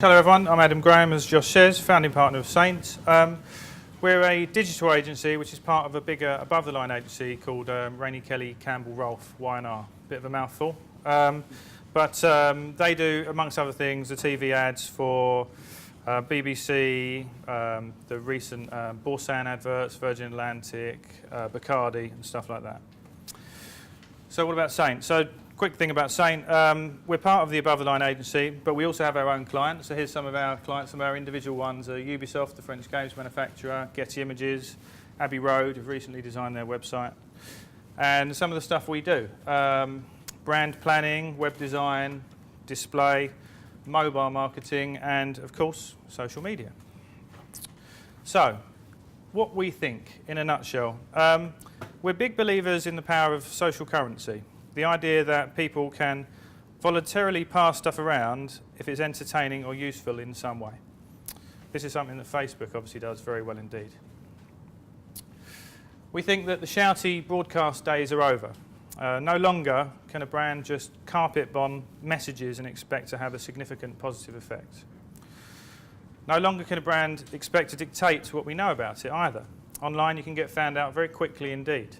Hello everyone, I'm Adam Graham, as Josh says, founding partner of Saint. We're a digital agency which is part of a bigger above-the-line agency called Rainey Kelly Campbell Rolfe Y&R. Bit of a mouthful. But they do, amongst other things, the TV ads for BBC, the recent Borsan adverts, Virgin Atlantic, Bacardi and stuff like that. So what about Saint? So quick thing about Saint, we're part of the above-the-line agency, but we also have our own clients. So here's some of our clients, some of our individual ones are Ubisoft, the French games manufacturer, Getty Images, Abbey Road have recently designed their website. And some of the stuff we do, brand planning, web design, display, mobile marketing, and of course, social media. So, what we think in a nutshell. We're big believers in the power of social currency. The idea that people can voluntarily pass stuff around if it's entertaining or useful in some way. This is something that Facebook obviously does very well indeed. We think that the shouty broadcast days are over. No longer can a brand just carpet bomb messages and expect to have a significant positive effect. No longer can a brand expect to dictate what we know about it either. Online you can get found out very quickly indeed.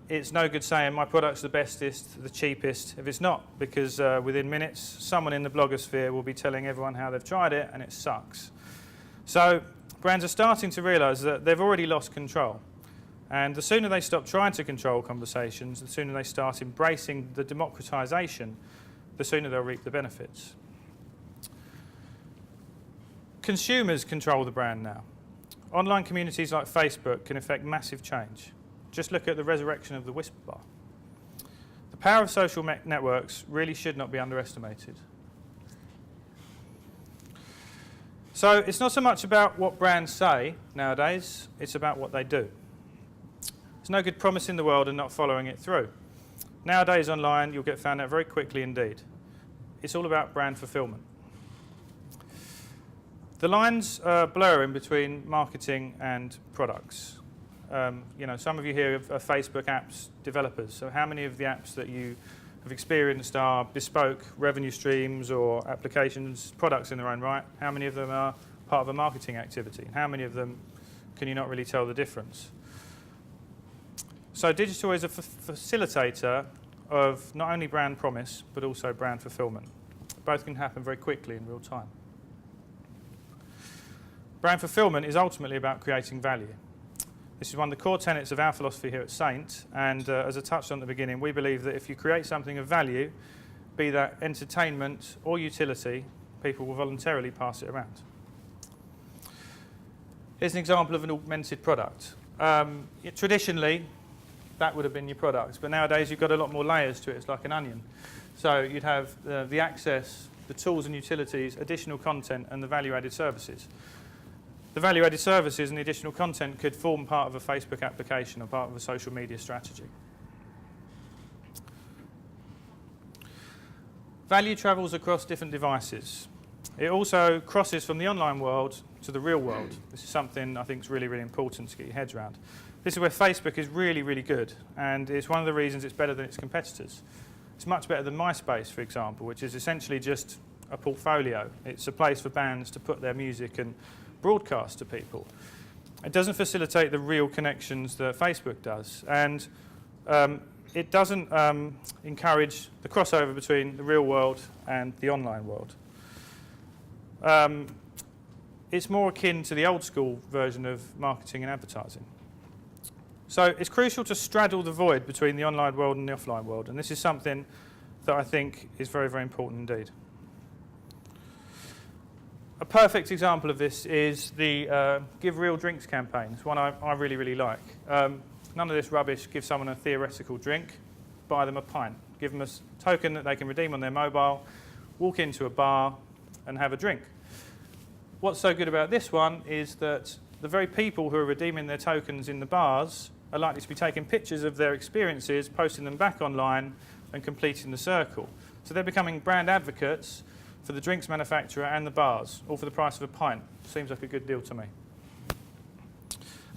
It's no good saying my product's the bestest, the cheapest, if it's not, because within minutes someone in the blogosphere will be telling everyone how they've tried it and it sucks. So brands are starting to realise that they've already lost control, and the sooner they stop trying to control conversations, the sooner they start embracing the democratisation, the sooner they'll reap the benefits. Consumers control the brand now. Online communities like Facebook can effect massive change. Just look at the resurrection of the whisper bar. The power of social networks really should not be underestimated. So it's not so much about what brands say nowadays, it's about what they do. It's no good promising the world and not following it through. Nowadays online you'll get found out very quickly indeed. It's all about brand fulfillment. The lines blur in between marketing and products. Some of you here are Facebook apps developers, so how many of the apps that you have experienced are bespoke revenue streams or applications, products in their own right? How many of them are part of a marketing activity? How many of them can you not really tell the difference? So digital is a facilitator of not only brand promise, but also brand fulfillment. Both can happen very quickly in real time. Brand fulfillment is ultimately about creating value. This is one of the core tenets of our philosophy here at Saint, and as I touched on at the beginning, we believe that if you create something of value, be that entertainment or utility, people will voluntarily pass it around. Here's an example of an augmented product. Traditionally, that would have been your product, but nowadays you've got a lot more layers to it. It's like an onion. So you'd have the access, the tools and utilities, additional content, and the value-added services. The value-added services and the additional content could form part of a Facebook application or part of a social media strategy. Value travels across different devices. It also crosses from the online world to the real world. This is something I think is really, really important to get your heads around. This is where Facebook is really, really good, and it's one of the reasons it's better than its competitors. It's much better than MySpace, for example, which is essentially just a portfolio. It's a place for bands to put their music and broadcast to people. It doesn't facilitate the real connections that Facebook does, and it doesn't encourage the crossover between the real world and the online world. It's more akin to the old school version of marketing and advertising. So it's crucial to straddle the void between the online world and the offline world, and this is something that I think is very, very important indeed. A perfect example of this is the Give Real Drinks campaign. It's one I really, really like. None of this rubbish, give someone a theoretical drink, buy them a pint. Give them a token that they can redeem on their mobile, walk into a bar and have a drink. What's so good about this one is that the very people who are redeeming their tokens in the bars are likely to be taking pictures of their experiences, posting them back online and completing the circle. So they're becoming brand advocates for the drinks manufacturer and the bars, all for the price of a pint. Seems like a good deal to me.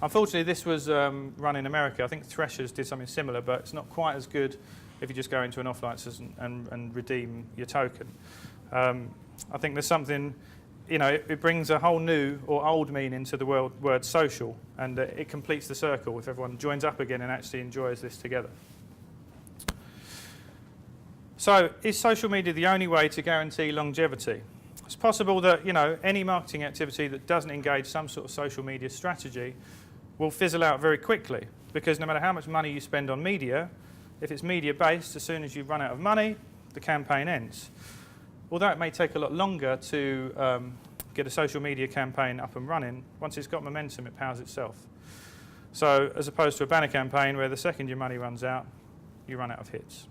Unfortunately, this was run in America. I think Threshers did something similar, but it's not quite as good if you just go into an off license and redeem your token. I think there's something, it brings a whole new or old meaning to the word social, and it completes the circle if everyone joins up again and actually enjoys this together. So, is social media the only way to guarantee longevity? It's possible that, any marketing activity that doesn't engage some sort of social media strategy will fizzle out very quickly, because no matter how much money you spend on media, if it's media-based, as soon as you run out of money, the campaign ends. Although it may take a lot longer to get a social media campaign up and running, once it's got momentum, it powers itself. So, as opposed to a banner campaign where the second your money runs out, you run out of hits.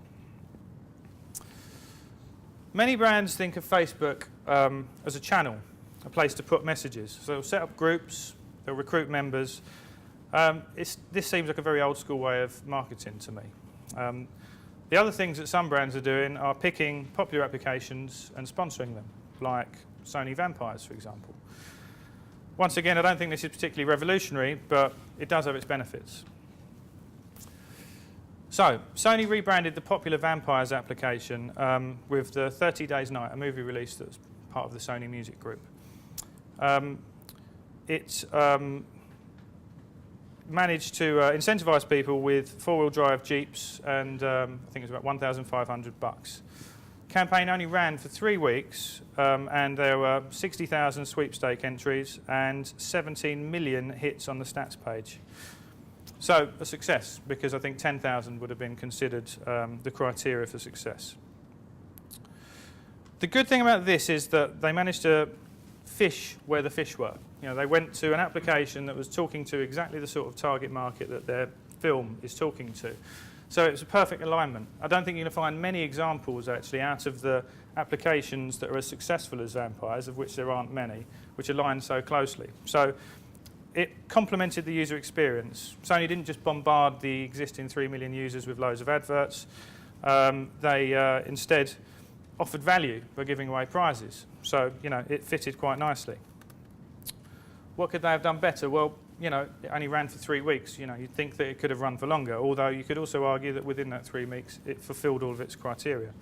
Many brands think of Facebook as a channel, a place to put messages. So they'll set up groups, they'll recruit members. This seems like a very old school way of marketing to me. The other things that some brands are doing are picking popular applications and sponsoring them, like Sony Vampires, for example. Once again, I don't think this is particularly revolutionary, but it does have its benefits. So, Sony rebranded the popular Vampires application with the 30 Days Night, a movie release that was part of the Sony Music Group. It managed to incentivise people with four-wheel drive Jeeps, and I think it was about $1,500. Campaign only ran for 3 weeks, and there were 60,000 sweepstake entries and 17 million hits on the stats page. So, a success, because I think 10,000 would have been considered the criteria for success. The good thing about this is that they managed to fish where the fish were. They went to an application that was talking to exactly the sort of target market that their film is talking to. So it was a perfect alignment. I don't think you're going to find many examples, actually, out of the applications that are as successful as Vampires, of which there aren't many, which align so closely. So it complemented the user experience. Sony didn't just bombard the existing 3 million users with loads of adverts. They instead offered value by giving away prizes. So, it fitted quite nicely. What could they have done better? Well, it only ran for 3 weeks. You'd think that it could have run for longer, although you could also argue that within that 3 weeks, it fulfilled all of its criteria.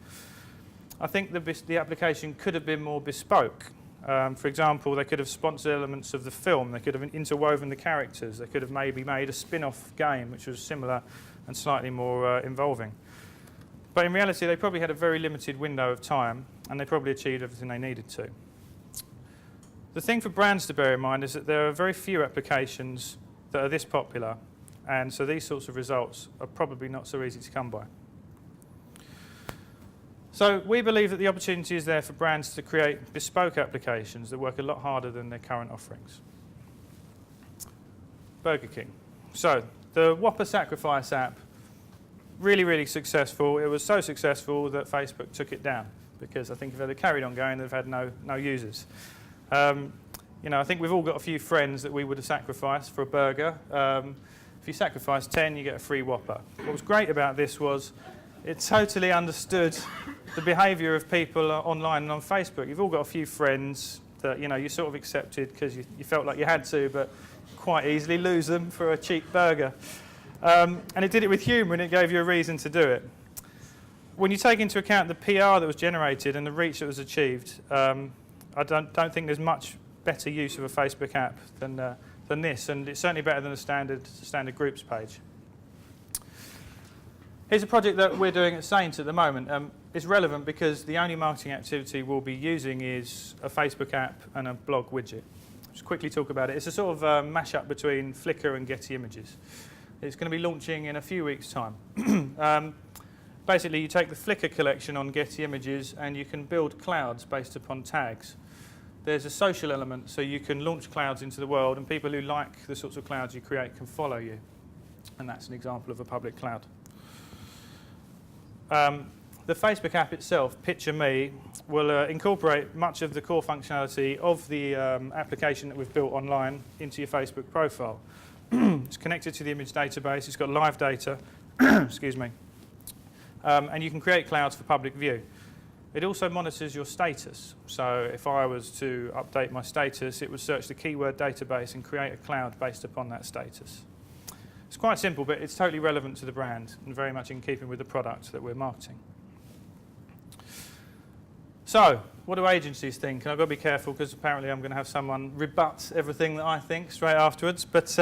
I think the application could have been more bespoke. For example, they could have sponsored elements of the film. They could have interwoven the characters. They could have maybe made a spin-off game which was similar and slightly more involving. But in reality, they probably had a very limited window of time, and they probably achieved everything they needed to. The thing for brands to bear in mind is that there are very few applications that are this popular, and so these sorts of results are probably not so easy to come by. So we believe that the opportunity is there for brands to create bespoke applications that work a lot harder than their current offerings. Burger King. So the Whopper Sacrifice app, really, really successful. It was so successful that Facebook took it down, because I think if they'd have carried on going, they'd have had no users. I think we've all got a few friends that we would have sacrificed for a burger. If you sacrifice 10, you get a free Whopper. What was great about this was it totally understood the behaviour of people online and on Facebook. You've all got a few friends that you sort of accepted because you felt like you had to, but quite easily lose them for a cheap burger. And it did it with humour, and it gave you a reason to do it. When you take into account the PR that was generated and the reach that was achieved, I don't think there's much better use of a Facebook app than this, and it's certainly better than a standard groups page. Here's a project that we're doing at Saint at the moment. It's relevant because the only marketing activity we'll be using is a Facebook app and a blog widget. Just quickly talk about it. It's a sort of mash-up between Flickr and Getty Images. It's going to be launching in a few weeks' time. Basically, you take the Flickr collection on Getty Images and you can build clouds based upon tags. There's a social element, so you can launch clouds into the world, and people who like the sorts of clouds you create can follow you. And that's an example of a public cloud. The Facebook app itself, Picture Me, will incorporate much of the core functionality of the application that we've built online into your Facebook profile. It's connected to the image database, it's got live data, excuse me, and you can create clouds for public view. It also monitors your status, so if I was to update my status, it would search the keyword database and create a cloud based upon that status. It's quite simple, but it's totally relevant to the brand and very much in keeping with the product that we're marketing. So, what do agencies think? And I've got to be careful because apparently I'm going to have someone rebut everything that I think straight afterwards. But